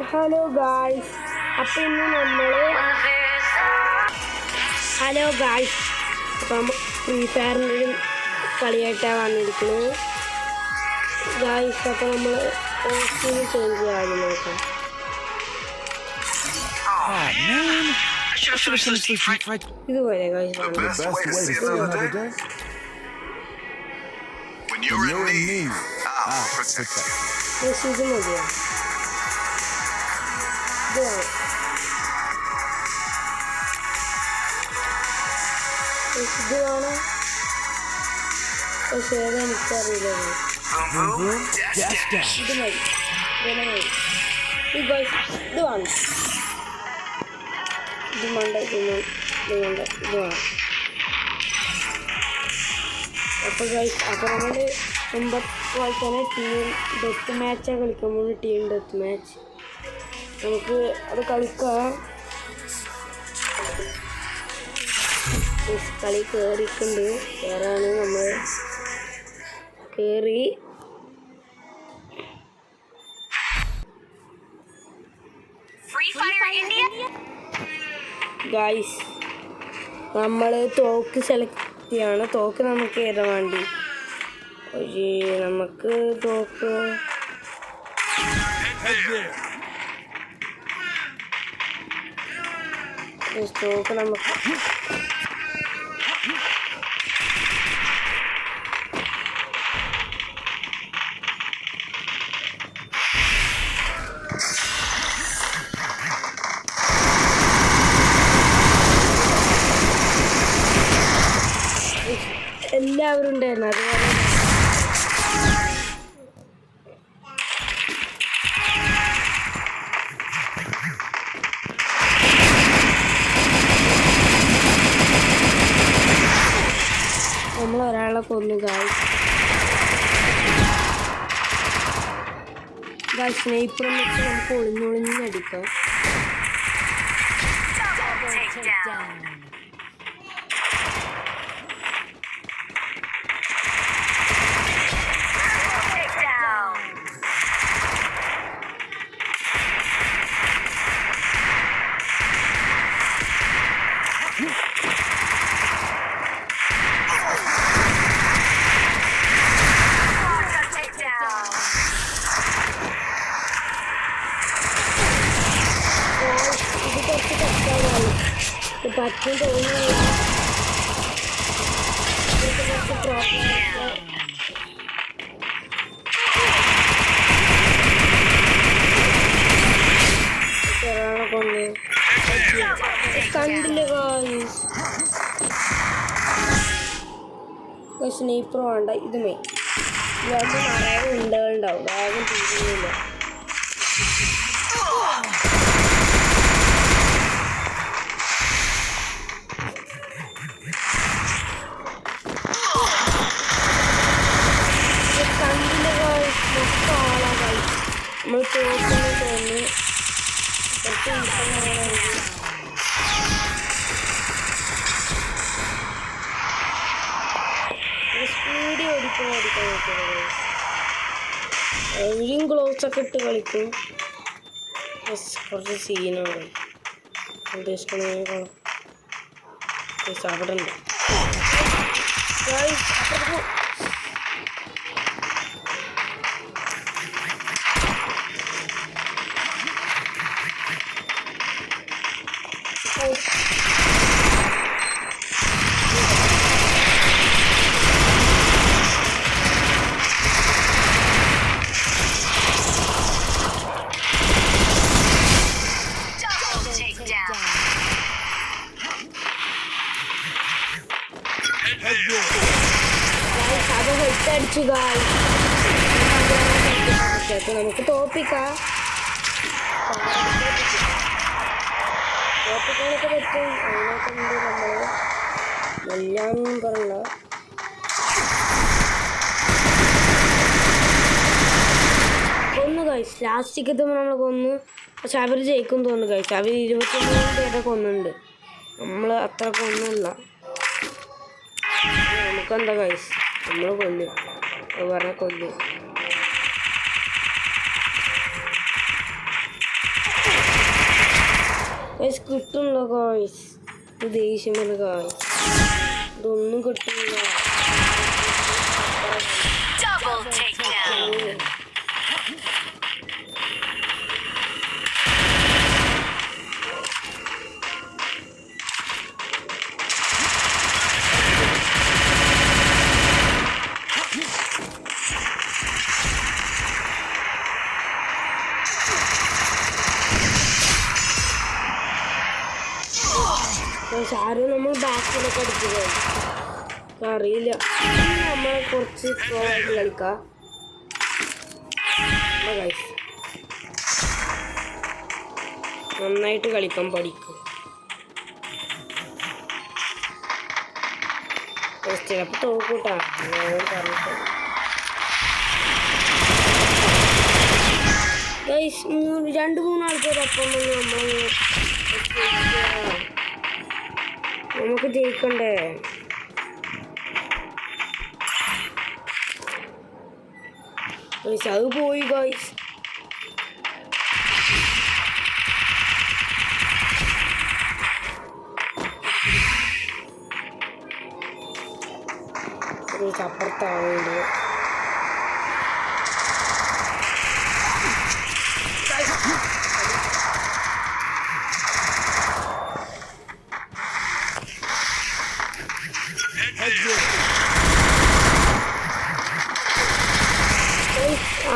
Hello guys, അപ്പം ഇന്ന് നമ്മൾ ഫ്രീ ഫയറിൻ്റെ ഒരു കളിയായിട്ടാണ് വന്നിരിക്കുന്നത് ഗായ്സ്. അപ്പം നമ്മൾ കോസ്റ്റ്യൂം ചേഞ്ച് ചെയ്യാതെ നോക്കാം. ഇതുപോലെ ഗായ്സ് ഇത് മതിയോ? ഇത് വേണം, പക്ഷേ എനിക്കറിയില്ല. ഇത് മതി, ഇത് വേണം. ഇത് വേണ്ട, ഇത് വേണം. അപ്പോൾ നമ്മൾ മുമ്പത്തെ പോലെ തന്നെ ടീം ഡെത്ത് മാച്ചാണ് കളിക്കുമ്പോൾ ടീം ഡെത്ത് മാച്ച് നമുക്ക് അത് കളിക്കാം. കളി കയറിയിട്ടുണ്ട്, കയറാണ് നമ്മൾ കയറി. ഗായ്സ് നമ്മൾ തോക്ക് സെലക്ട് ചെയ്യാണ്. തോക്ക് നമുക്ക് ഏതാ വേണ്ടി? നമുക്ക് തോക്ക് നമുക്ക് എല്ലാവരും ഉണ്ടായിരുന്നു. അതുപോലെ നമ്മൾ ഒരാളെ കൊന്നു ഗായ്സ്. സ്നൈപ്പറും വെച്ച് നമുക്ക് ഒളിഞ്ഞൊളിഞ്ഞടിക്കാം. പറ്റും തോന്നുന്നില്ല. കണ്ടില്ല സ്നൈപ്പർ വേണ്ട, ഇത് മെയിൻ. ഇതിനകത്ത് നിറയെ ഉണ്ടകളുണ്ടാവും, വേഗം തീരുന്നില്ല. നമ്മൾ തോന്നുന്നു തോന്നി സ്പീഡ് ഓടിക്കാൻ അവരും ഗ്ലോവ്സൊക്കെ ഇട്ട് കളിക്കും. കുറച്ച് സീനാണ് ഉദ്ദേശിക്കണ അവിടെ ഉണ്ട്. അടിച്ചു നമുക്ക് തോപ്പിക്കാം. തോപ്പിക്കാനൊക്കെ പറ്റും. അതിനൊക്കെ ഉണ്ട് നമ്മൾ എല്ലാം പറഞ്ഞ കൊന്നു കഴിച്ചു. ലാസ്റ്റിക്ക് എത്തുമ്പോൾ നമ്മൾ കൊന്നു. പക്ഷെ അവർ ജയിക്കും തോന്നുന്നു കഴിച്ചു. അവർ 23 പേരെ കൊന്നുണ്ട്. നമ്മൾ അത്ര കൊന്നില്ല. നമുക്കെന്താ കഴിച്ചു, നമ്മൾ കൊല്ലും പറഞ്ഞ കൊല്ലും. ഗൈസ് കിട്ടുന്നില്ല ഗൈസ്. ഇത് ദേഷ്യം വന്ന ഗൈസ്. ഇതൊന്നും കിട്ടുന്നില്ല. ആരും നമ്മൾ ബാക്കിലൊക്കെ അടിക്കുക അറിയില്ല. നമ്മൾ കുറച്ച് സ്ലോ ആയിട്ട് കളിക്കാം. നന്നായിട്ട് കളിക്കാൻ പഠിക്കും. ചിലപ്പോൾ തോക്കൂട്ടാ പറഞ്ഞിട്ട്. ഗൈസ് 2-3 ആൾക്കാരൊപ്പം നമുക്ക് ജയിക്കണ്ടേ? അത് പോയി ഗൈസ്. അപ്പുറത്താവുന്നുണ്ട്.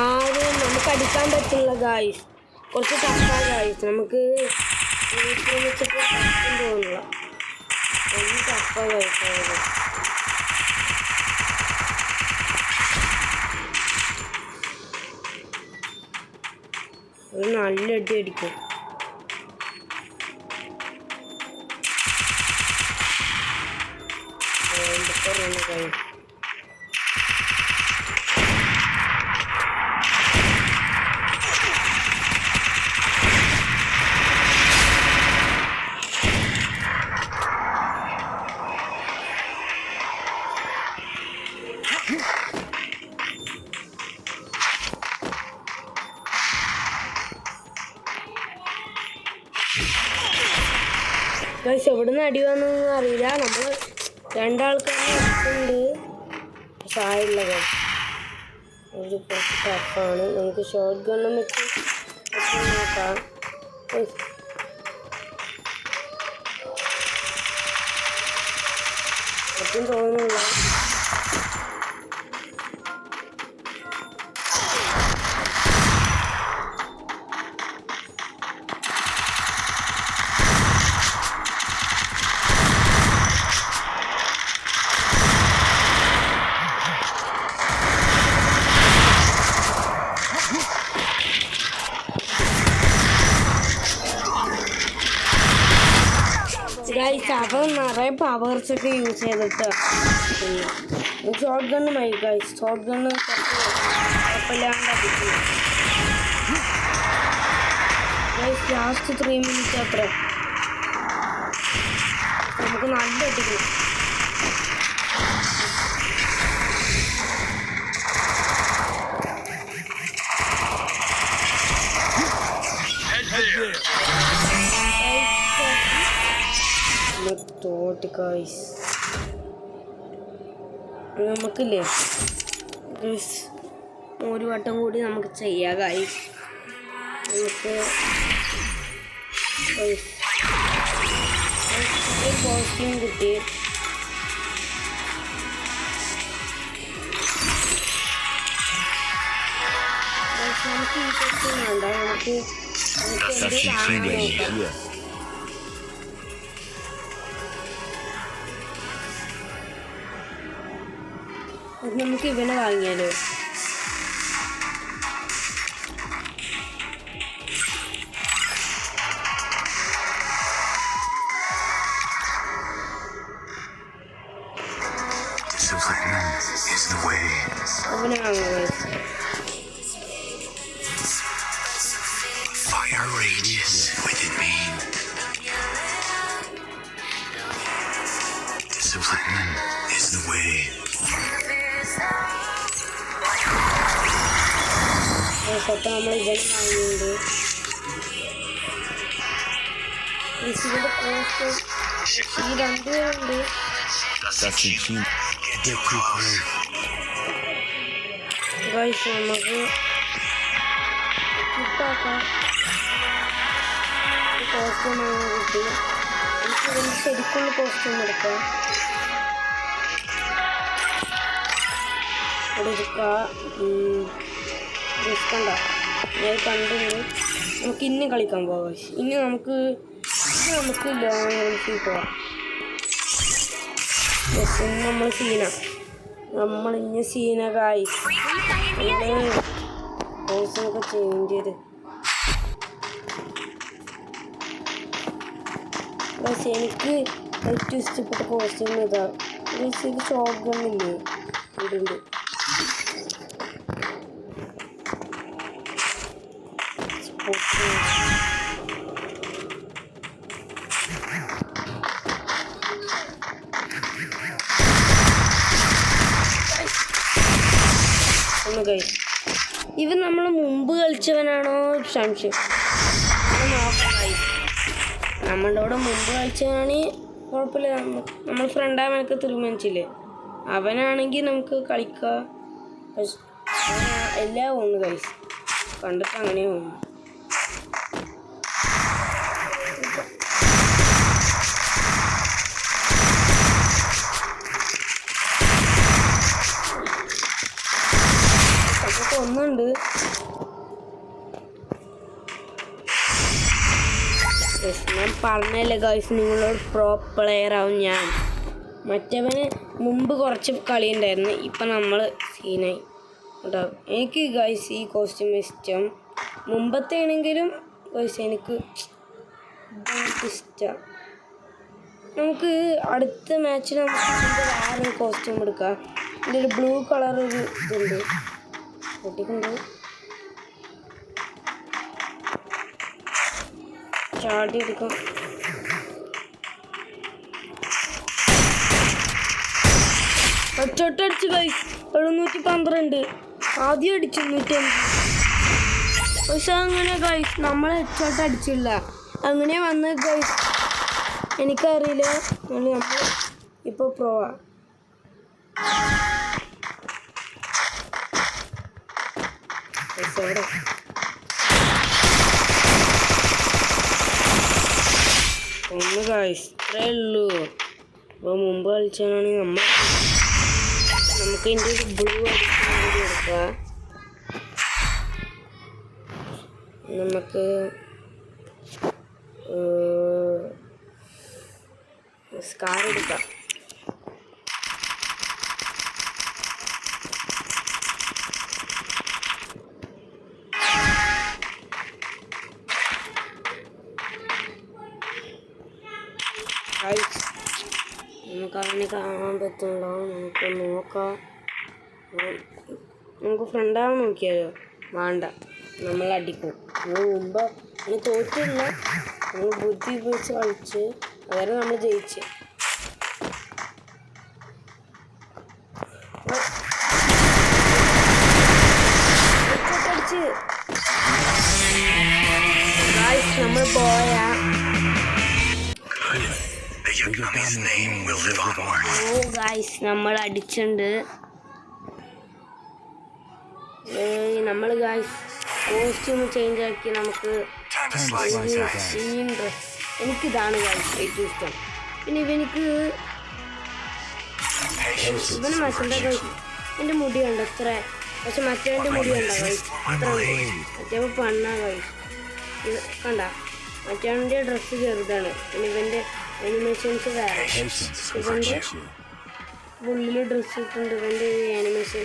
ആരും നമുക്ക് അടിക്കാൻ പറ്റില്ല ഗായ്സ്. കുറച്ച് ടഫാ ഗായ്സ്. നമുക്ക് തോന്നില്ല. ടഫാ ഗായ്സ്. ഒരു നല്ല അടി അടിക്കും. ഗൈസ് എവിടുന്ന് അടി വന്നൊന്നും അറിയില്ല. നമ്മൾ 2 ആൾക്കാരുണ്ട്. സായുള്ള ഗൈസ് ഒരു കുറച്ച് ടഫാണ്. നമുക്ക് ഷോർട്ട് ഗണ്ണും വെച്ച് നോക്കാം. ഒട്ടും തോന്നുന്നില്ല. ഗൈസ് അവൻ നിറയെ പവേഴ്സൊക്കെ യൂസ് ചെയ്തിട്ട് ഷോർട്ട് ഗണ്ണ് മതി ഗൈസ്. ഷോർട്ട് ഗണ്ണ് കുഴപ്പമില്ലാണ്ട് അടിക്കും ഗൈസ്. ലാസ്റ്റ് 3 മിനിറ്റ് അത്ര നമുക്ക് നല്ല അടിക്കും. Thought guys. നമുക്കില്ലേ ഒരു വട്ടം കൂടി നമുക്ക് ചെയ്യാം ഗൈസ്. നമുക്ക് കോസ്റ്റ്യൂം കിട്ടി. നമുക്ക് ഈ കോസ്റ്റ്യൂം വേണ്ട. നമുക്ക് നമുക്ക് ഇവനെ വാങ്ങിയാലോ? അവനെ വാങ്ങുക. നമ്മൾ ഇവനെ വാങ്ങിയുണ്ട്. ഗൈസ് ഇതിൻ്റെ കോസ്റ്റ്യൂം ഈ രണ്ടുപേരുണ്ട്. ഗൈസ് നമുക്ക് കിട്ടാക്കാം കോസ്റ്റ്യൂം കിട്ടി. എനിക്ക് ഇതിന് ശരിക്കുള്ള കോസ്റ്റ്യൂം എടുക്കാം. എടുക്കണ്ട ഞാൻ കണ്ടിട്ടുണ്ട്. നമുക്ക് ഇനി കളിക്കാൻ പോകാം. ഇനി നമുക്ക് ലോങ് പോവാം. നമ്മൾ സീനകായി കോഴ്സിനൊക്കെ ചേഞ്ച് ചെയ്ത് എനിക്ക് ഏറ്റവും ഇഷ്ടപ്പെട്ട കോസ്റ്റ്യൂം ഇതാ. ഇത് ഷോട്ട് ഗണ്ണില്ലേ ഇതുണ്ട്. ഇവൻ നമ്മൾ മുമ്പ് കളിച്ചവനാണോ സംശയം. നമ്മളുടെ കൂടെ മുമ്പ് കളിച്ചവനാണെങ്കിൽ കുഴപ്പമില്ല. നമ്മൾ ഫ്രണ്ടാവനൊക്കെ തീരുമാനിച്ചില്ലേ. അവനാണെങ്കിൽ നമുക്ക് കളിക്കാം. എല്ലാം ഒന്ന് കഴിച്ചു കണ്ടിട്ട് അങ്ങനെ തോന്നുന്നു. ഒന്നുണ്ട് ഞാൻ പറഞ്ഞല്ലേ ഗൈസ്, നിങ്ങളോട് പ്രോ പ്ലെയർ ആവും ഞാൻ. മറ്റവന് മുമ്പ് കുറച്ച് കളി ഉണ്ടായിരുന്നു, ഇപ്പം നമ്മൾ സീനായി ഉണ്ടാവും. എനിക്ക് ഗൈസ് ഈ കോസ്റ്റ്യൂം ഇഷ്ടം. മുമ്പത്തെ ആണെങ്കിലും ഗൈസ് എനിക്ക് ഇഷ്ടം. നമുക്ക് അടുത്ത മാച്ചിൽ നമുക്ക് വേറൊരു കോസ്റ്റ്യൂം എടുക്കാം. ഇതിൻ്റെ ഒരു ബ്ലൂ കളർ ഒരു ഇതുണ്ട് പൊട്ടിക്കൊണ്ട് ചാടി എടുക്കാം. ഒറ്റൊട്ടടിച്ച് ഗൈസ് 712. ആദ്യം അടിച്ചു 150. പക്ഷെ അങ്ങനെ ഗൈസ് നമ്മൾ ഹെഡ്ഷോട്ട് അടിച്ചില്ല. അങ്ങനെ വന്ന് ഗൈസ് എനിക്കറിയില്ല. നമ്മൾ ഇപ്പോൾ പ്രോവാ. ഒന്ന് ഗൈസ് ഇത്രേ ഉള്ളൂ. അപ്പോൾ മുമ്പ് കളിച്ചാണെങ്കിൽ നമുക്ക് ഇതിൻ്റെ ഒരു ബ്ലൂ അടിക്കാൻ വേണ്ടി എടുക്കാം. നമുക്ക് സ്കാർ എടുക്കാം. നമുക്ക് അവനെ കാണാൻ പറ്റുന്നുണ്ടോ നമുക്ക് നോക്കാം. നമുക്ക് ഫ്രണ്ടാവാൻ നോക്കിയാലോ? വേണ്ട, നമ്മൾ അടിക്കും. നമ്മൾ മുമ്പ് നമ്മൾ തോറ്റില്ല, നമ്മൾ ബുദ്ധി ഉപയോഗിച്ച് കളിച്ച് അതുവരെ നമ്മൾ ജയിച്ച്. നമ്മൾ പോയാ നമ്മൾ അടിച്ചിട്ടുണ്ട്. നമ്മൾ ഗായ്സ് കോസ്റ്റ്യൂം ചേഞ്ച് ആക്കി നമുക്ക് ഡ്രസ്. എനിക്കിതാണ് ഗായ്സ് ഏറ്റവും ഇഷ്ടം. പിന്നെ ഇവന് മറ്റേ ഗായ്സ് എൻ്റെ മുടി കണ്ടോ എത്ര. പക്ഷെ മറ്റേൻ്റെ മുടി കണ്ടോ ഗായ്സ് എത്ര മറ്റേ പണ്ണാ ഗായ്സ്. ഇത് കണ്ട മറ്റേ ഡ്രസ്സ് ചെറുതാണ്. പിന്നെ ഇവൻ്റെ ആനിമേഷൻസ് വേറെ. ഇവൻ്റെ ഉള്ളിൽ ഡ്രസ്സ് ഇട്ടുണ്ട്. ഇവൻ്റെ ആനിമേഷൻ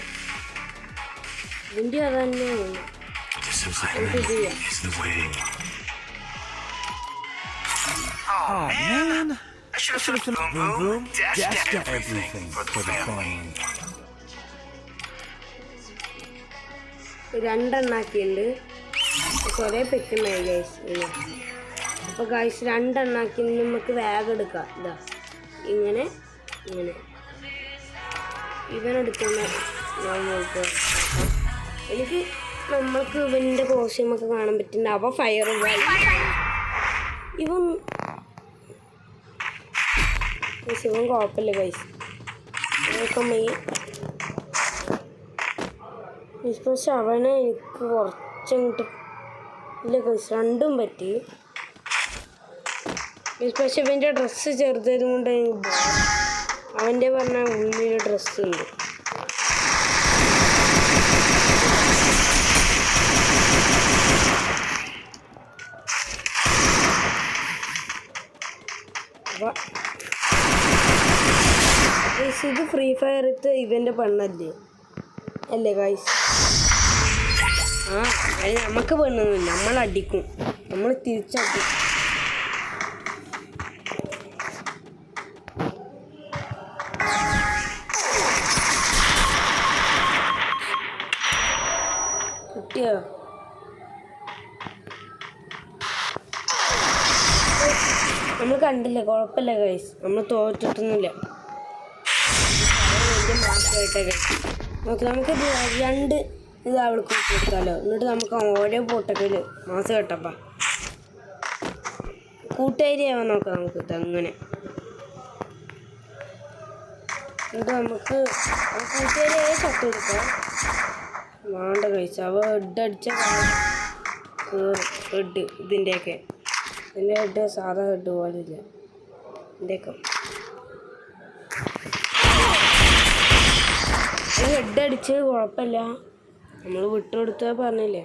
ഇതിൻ്റെ അത് തന്നെയാണ്. നമുക്ക് ഇത് ചെയ്യാം. രണ്ടെണ്ണാക്കിയുണ്ട്. കുറേ പെറ്റുമായി ഗൈസ്. അപ്പോൾ ഗൈസ് രണ്ടെണ്ണാക്കി നമുക്ക് വേഗം എടുക്കാം. ഇതാ ഇങ്ങനെ ഇങ്ങനെ ഇവനെടുക്കുന്ന എനിക്ക് നമ്മൾക്ക് ഇവൻ്റെ കോസ്റ്റ്യൂമൊക്കെ കാണാൻ പറ്റുന്നുണ്ട്. അവ ഫയർ ഇവൻ കുഴപ്പമില്ല ഗൈസ്. പക്ഷെ അവനെ എനിക്ക് കുറച്ചങ്ങോട്ട് ഇല്ല ഗൈസ്, രണ്ടും പറ്റി. പക്ഷെ ഇവൻ്റെ ഡ്രസ്സ് ചെറുതായത് കൊണ്ട് അവൻ്റെ പറഞ്ഞ ഉള്ളിൽ ഡ്രസ്സ് ഉണ്ട്. ഇത് ഫ്രീ ഫയറത്തെ ഇവൻ്റെ പെണ്ണല്ലേ അല്ലേ ഗൈസ്? ആ അതിന് നമുക്ക് പെണ്ണൊന്നുമില്ല, നമ്മളടിക്കും, നമ്മൾ തിരിച്ചടിക്കും. കിട്ടിയോ? നമ്മൾ കണ്ടില്ലേ, കുഴപ്പമില്ല ഗൈസ്, നമ്മൾ തോറ്റിട്ടൊന്നുമില്ല. വലിയ മാസമായിട്ടേ ഗൈസ് നമുക്ക് രണ്ട് ഇത് അവൾക്ക് കൊടുക്കാമല്ലോ. എന്നിട്ട് നമുക്ക് ഓരോ പൊട്ടക്കൽ മാസം കേട്ടപ്പാ കൂട്ടുകാരിയാവാൻ നോക്കാം. നമുക്ക് ഇതങ്ങനെ എന്നിട്ട് നമുക്ക് കൂട്ടുകാരിയായ ചത്ത് കൊടുക്കാം. വേണ്ട കഴിച്ച അവ ഹെഡ് അടിച്ച ഹെഡ് ഇതിൻ്റെയൊക്കെ ഇതിൻ്റെ ഹെഡ് സാധാ ഹെഡ് പോലെ ഇല്ല. ഇതിൻ്റെയൊക്കെ ഹെഡ് അടിച്ചത് കുഴപ്പമില്ല, നമ്മൾ വിട്ടുകൊടുത്താൽ പറഞ്ഞില്ലേ,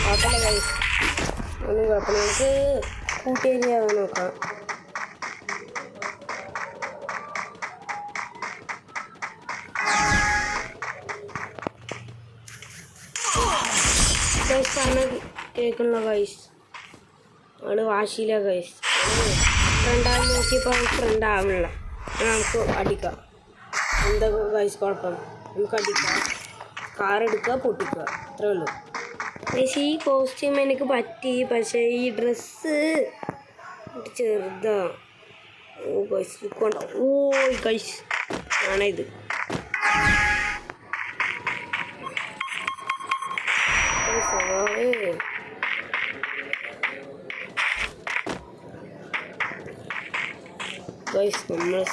കുഴപ്പമില്ല ഗൈസ്, ഒന്നും കുഴപ്പമില്ല. നമുക്ക് കൂട്ടുകാരിയാവാൻ നോക്കാം. ഗൈസ് പറഞ്ഞ കേൾക്കണല്ലോ ഗൈസ്, അവള് വാശിയില്ല ഗൈസ്. ഫ്രണ്ടാകാൻ നോക്കിയപ്പോൾ ഫ്രണ്ട് ആവണില്ല. നമുക്ക് അടിക്കാം. എന്താ ഗൈസ് കുഴപ്പം? നമുക്ക് അടിക്കാം, കാറെടുക്കുക, പൊട്ടിക്കുക, അത്രേ ഉള്ളൂ ഗൈസ്. ഈ കോസ്റ്റ്യൂം എനിക്ക് പറ്റി, പക്ഷേ ഈ ഡ്രസ്സ് ചെറുതാ. ഓ ഗൈസ് ലുക്കുണ്ടോ? ഓ ഗൈസ് ആണിത്. ഗൈസ് നമ്മൾ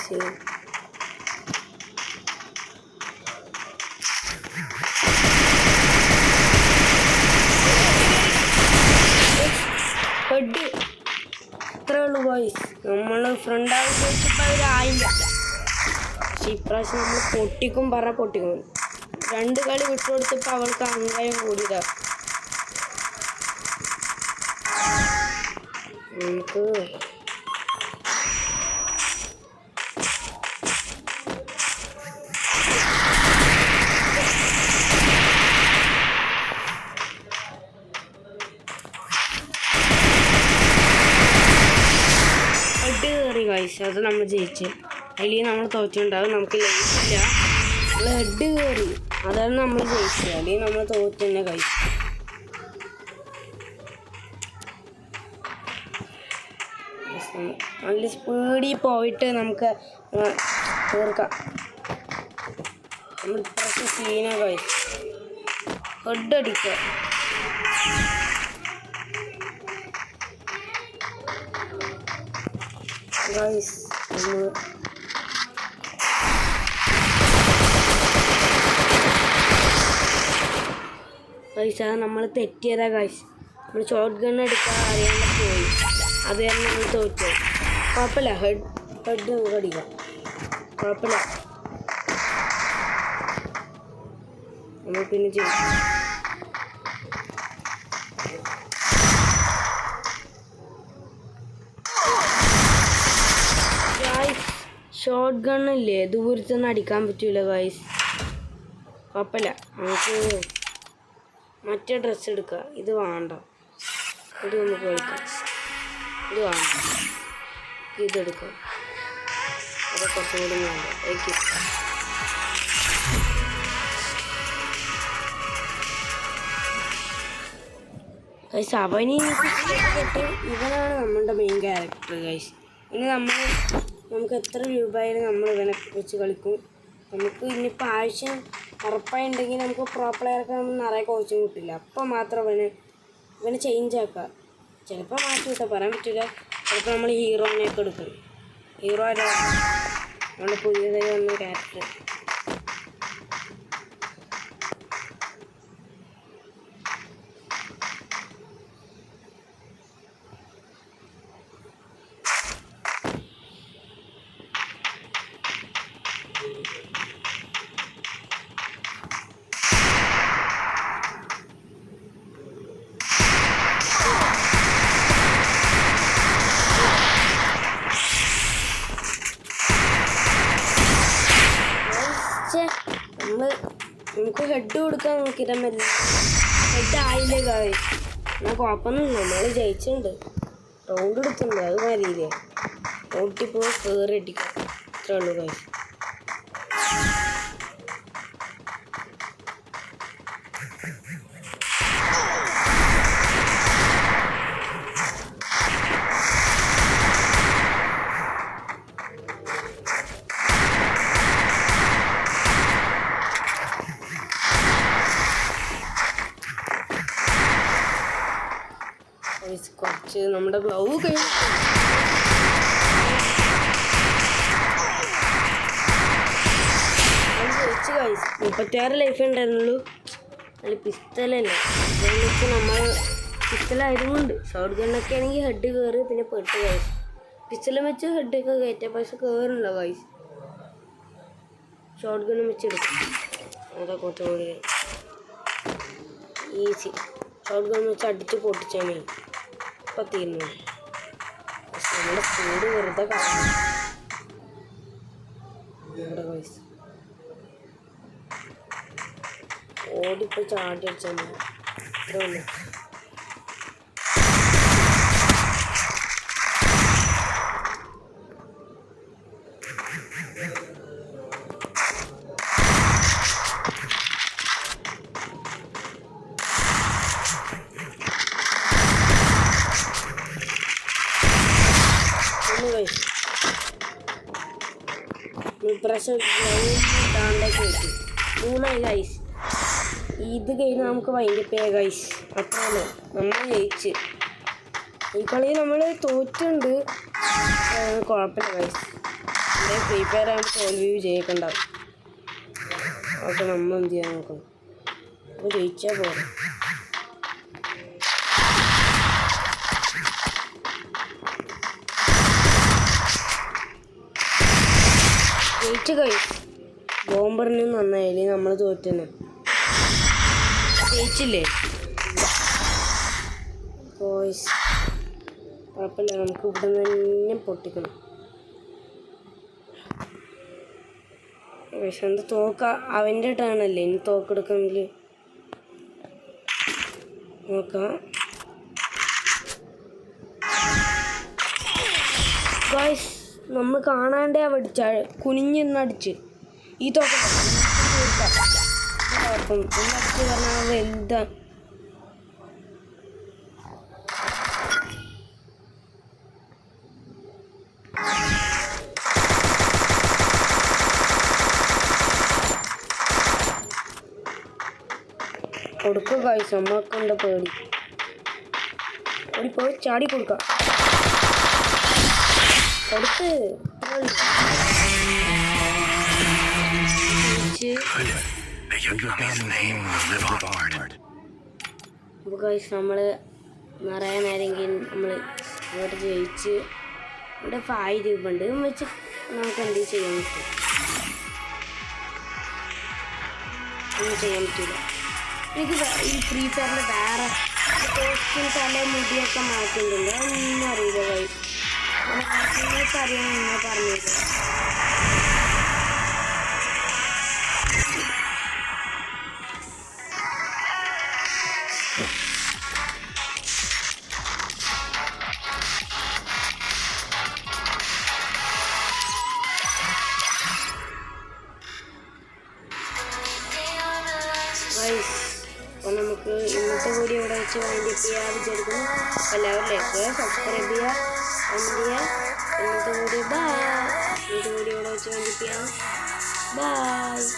ഹെഡ് ഇത്രേ ഉള്ളൂ ഗൈസ്. നമ്മൾ ഫ്രണ്ടാകും ചോദിച്ചപ്പോൾ അവരായില്ല. പക്ഷെ ഇപ്രാവശ്യം നമ്മൾ പൊട്ടിക്കും പൊട്ടിക്കും. 2 കളി വിട്ടുകൊടുത്തപ്പോൾ അവൾക്ക് അംഗം കൂടിയതാ. നമുക്ക് ഗൈസ് അത് നമ്മൾ ജയിച്ച്. അതിൽ നമ്മൾ തോറ്റുണ്ടാവും, നമുക്ക് ലൈഫില്ല. നമ്മൾ ഹെഡ് കയറി, അതാണ് നമ്മൾ ജയിച്ചത്. അല്ലെങ്കിൽ നമ്മൾ തോറ്റ് തന്നെ കഴിച്ചു. നല്ല സ്പീഡിൽ പോയിട്ട് നമുക്ക് തീർക്കാം. നമ്മൾ ഇപ്രാവശ്യം സീന കഴിച്ചു. ഹെഡ് അടിക്കുക. ഗൈസ് അത് നമ്മൾ തെറ്റിയതാ ഗൈസ്. നമ്മൾ ഷോർട്ട് ഗൺ എടുക്കാൻ അറിയാണ്ട് പോയി, അത് തന്നെ നമ്മൾ തോറ്റു. കുഴപ്പമില്ല, ഹെഡ് നമുക്ക് അടിക്കാം, കുഴപ്പമില്ല, നമ്മൾ പിന്നെ ചെയ്യും. ഷോർട്ട് ഗണ്ണില്ലേ, ദൂരത്തൊന്നും അടിക്കാൻ പറ്റൂല ഗൈസ്. കുഴപ്പമില്ല, നമുക്ക് മറ്റേ ഡ്രസ്സ് എടുക്കുക. ഇത് വേണ്ട, ഇത് നമുക്ക് കളിക്കാം. ഇത് വേണ്ട, ഇതെടുക്കാം. അത് കുറച്ചും കൂടി വേണ്ട. ഗൈസ് അവന് ഇവനാണ് നമ്മളുടെ മെയിൻ ക്യാരക്ടർ ഗൈസ്. ഇനി നമുക്ക് എത്ര രൂപയായാലും നമ്മൾ ഇവനെ വെച്ച് കളിക്കും. നമുക്ക് ഇനിയിപ്പോൾ ആവശ്യം ഉറപ്പായിട്ടുണ്ടെങ്കിൽ നമുക്ക് പ്രോ പ്ലെയർക്ക് നിറയെ കോച്ചിങ് കിട്ടില്ല. അപ്പോൾ മാത്രം ഇവനെ ചേഞ്ച് ആക്കുക. ചിലപ്പോൾ മാറ്റി കിട്ടാൻ പറയാൻ പറ്റില്ല. ചിലപ്പോൾ നമ്മൾ ഹീറോനെയൊക്കെ എടുക്കും. ഹീറോ ആരോ നമ്മൾ പുതിയതായി വന്ന ക്യാരക്ടർ. നമുക്ക് ഹെഡ് കൊടുക്കാൻ നോക്കിയിട്ടല്ല, ഹെഡ് ആയില്ലേ ഗൈസ്. എന്നാൽ കുഴപ്പമൊന്നുമില്ല, നമ്മൾ ജയിച്ചിട്ടുണ്ട്, റൗണ്ട് എടുത്തിട്ടുണ്ട്. അത് മതിയില്ലേ, ഓട്ടിപ്പോൾ കയറി അടിക്കാം, അത്രേ ഉള്ളൂ ഗൈസ്. കുറച്ച് നമ്മുടെ ഗ്ലൗ കഴിഞ്ഞു. 36 ലൈഫ് ഉണ്ടായിരുന്നുള്ളൂ. അതിൽ പിസ്റ്റലല്ലേ, നമ്മൾ പിസ്റ്റലായതുകൊണ്ട് ഷോട്ട് ഗണ്ണൊക്കെ ആണെങ്കിൽ ഹെഡ് കയറി പിന്നെ പെട്ട് ഗൈസ്. പിസ്റ്റലും വെച്ച് ഹെഡൊക്കെ കയറ്റാം, പക്ഷെ കയറില്ല ഗൈസ്. ഷോട്ട് ഗണ്ണും വെച്ചെടുക്കും, അതൊക്കെ കുറച്ചുകൂടി ഈസി. ഷോട്ട് ഗൺ വെച്ച് അടിച്ച് പൊട്ടിച്ചാൽ മതി, ഇപ്പം തീർന്നു. പക്ഷെ നമ്മുടെ സ്പീഡ് വെറുതെ കാണും ഗൈസ്. ഓടിപ്പോൾ ചാടി അടിച്ചാൽ മതി, ഇത്രേ ഉള്ളൂ. ഇപ്രാവശ്യം ഗ്രാൻഡൊക്കെ വെച്ചു 3 ഗൈസ്. ഇത് കഴിഞ്ഞ് നമുക്ക് വൈൻഡപ്പ് ചെയ്യാം ഗൈസ്. അത്രയാണ്, നമ്മൾ ജയിച്ച്. ഈ കളിയിൽ നമ്മൾ തോറ്റുണ്ട്, കുഴപ്പമില്ല ഗൈസ്. എൻ്റെ ഫ്രീ ഫയർ ആകുമ്പോൾ തോൽവി വിജയമൊക്കെ ഉണ്ടാവും. അതൊക്കെ നമ്മൾ എന്ത് ചെയ്യാൻ നോക്കണം, അപ്പോൾ ജയിച്ചാൽ പോരാ. ജയിച്ചു ഗൈസ്. ബോംബറിന് നന്നായില്ലേ, നമ്മൾ തോറ്റന്നെ. ജയിച്ചില്ലേ ബോയ്സ്, കുഴപ്പമില്ല. നമുക്ക് ഇവിടെ തന്നെ പൊട്ടിക്കണം. പക്ഷെ എന്ത് തോക്ക അവൻ്റെ ടേണല്ലേ, ഇനി തോക്കെടുക്കണമെങ്കിൽ നോക്കാം ഗൈസ്. നമ്മൾ കാണാണ്ടേ അടിച്ച കുനിഞ്ഞിന്നടിച്ച് ഈ തോക്ക അടിച്ച് പറഞ്ഞാൽ വലുതാ. കൊടുക്കുക ഗൈസ്, നമ്മൾക്ക് എന്താ പേടി. ഓടിപ്പോയി ചാടി കൊടുക്കാം, കൊടുത്ത്. അപ്പോൾ ഗൈസ് നമ്മൾ നിറയെ നേരെങ്കിൽ നമ്മൾ ഇവിടെ ജയിച്ച് ഇവിടെ 5 രൂപ ഉണ്ട് വെച്ച് നമുക്ക് എന്ത് ചെയ്യാൻ പറ്റും, ഒന്നും ചെയ്യാൻ പറ്റില്ല. എനിക്ക് ഈ ഫ്രീ ഫയറിൽ വേറെ തല മുടിയൊക്കെ മാറ്റുന്നുണ്ട്, അതൊന്നും അറിയില്ല ഗൈസ്. നിങ്ങൾക്ക് അറിയാൻ നിങ്ങൾ പറഞ്ഞില്ല. അപ്പോൾ നമുക്ക് ഇന്നത്തെ വീഡിയോ ഇവിടെ വെച്ച് വൈൻഡപ്പ് ചെയ്യാൻ വിചാരിക്കുന്നു. എല്ലാവരും ലൈക്ക് ചെയ്യുക, സബ്സ്ക്രൈബ് ചെയ്യുക, കമൻറ്റ് ചെയ്യുക. ഇന്നത്തെ വീഡിയോ ഇവിടെ വെച്ച് വൈൻഡപ്പ് ചെയ്യാം. ബൈ.